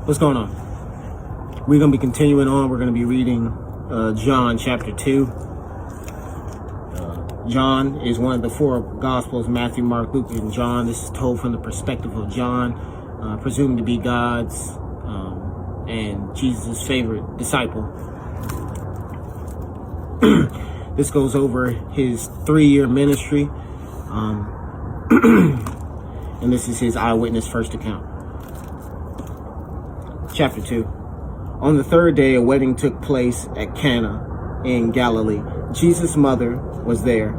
What's going on? We're going to be continuing on. We're going to be reading John chapter 2. John is one of the four Gospels: Matthew, Mark, Luke, and John. This is told from the perspective of John, presumed to be God's and Jesus' favorite disciple. This goes over his 3-year ministry, and this is his eyewitness first account. Chapter 2. On the third day, a wedding took place at Cana in Galilee. Jesus' mother was there,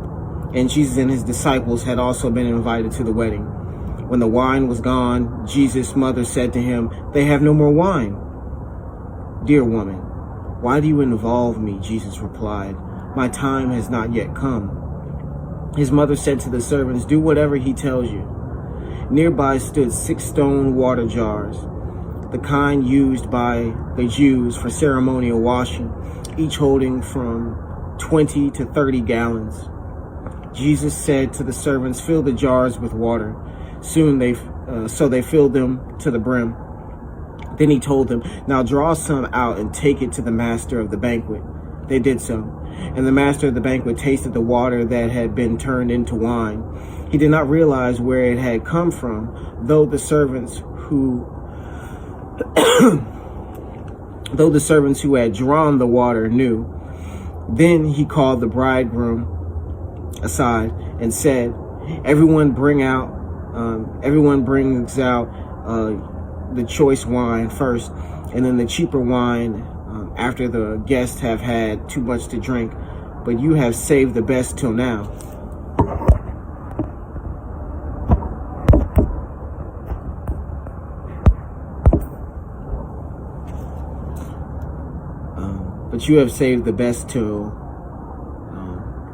and Jesus and his disciples had also been invited to the wedding. When the wine was gone, Jesus' mother said to him, "They have no more wine." "Dear woman, why do you involve me?" Jesus replied. "My time has not yet come." His mother said to the servants, "Do whatever he tells you." Nearby stood 6 stone water jars, the kind used by the Jews for ceremonial washing, each holding from 20 to 30 gallons. Jesus said to the servants, "Fill the jars with water." Soon they filled them to the brim. Then he told them, "Now draw some out and take it to the master of the banquet." They did so, and the master of the banquet tasted the water that had been turned into wine. He did not realize where it had come from, though the servants who had drawn the water knew. Then he called the bridegroom aside and said, Everyone brings out the choice wine first, and then the cheaper wine after the guests have had too much to drink. But you have saved the best till now."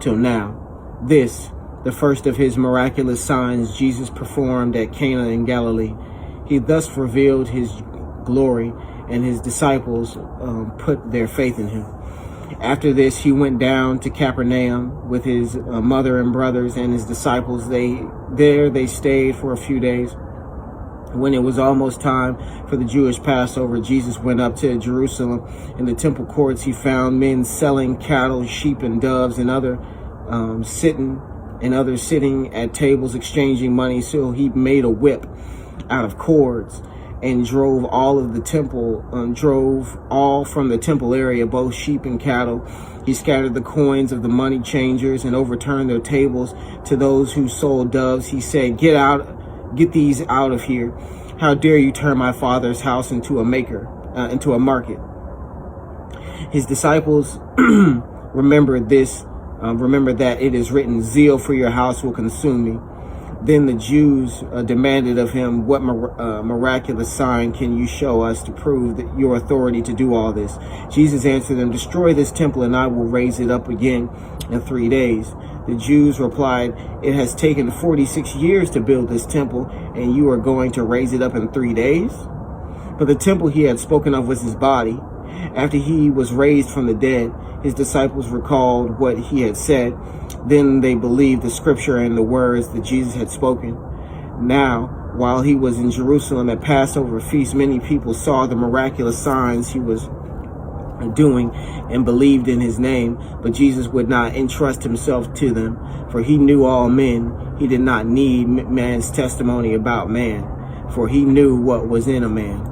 Till now. This, the first of his miraculous signs Jesus performed at Cana in Galilee. He thus revealed his glory, and his disciples put their faith in him. After this, he went down to Capernaum with his mother and brothers and his disciples. They stayed for a few days. When it was almost time for the Jewish Passover, Jesus went up to Jerusalem. In the temple courts, he found men selling cattle, sheep, and doves, and others sitting at tables exchanging money. So he made a whip out of cords and drove all from the temple area, both sheep and cattle. He scattered the coins of the money changers and overturned their tables. To those who sold doves, he said, Get these out of here. How dare you turn my Father's house into a market?" His disciples remembered that it is written, "Zeal for your house will consume me." Then the Jews demanded of him, "What miraculous sign can you show us to prove that your authority to do all this?" Jesus answered them, "Destroy this temple and I will raise it up again in 3 days." The Jews replied, "It has taken 46 years to build this temple, and you are going to raise it up in 3 days?" But the temple he had spoken of was his body. After he was raised from the dead, his disciples recalled what he had said. Then they believed the scripture and the words that Jesus had spoken. Now, while he was in Jerusalem at Passover feast, many people saw the miraculous signs he was doing and believed in his name. But Jesus would not entrust himself to them, for he knew all men. He did not need man's testimony about man, for he knew what was in a man.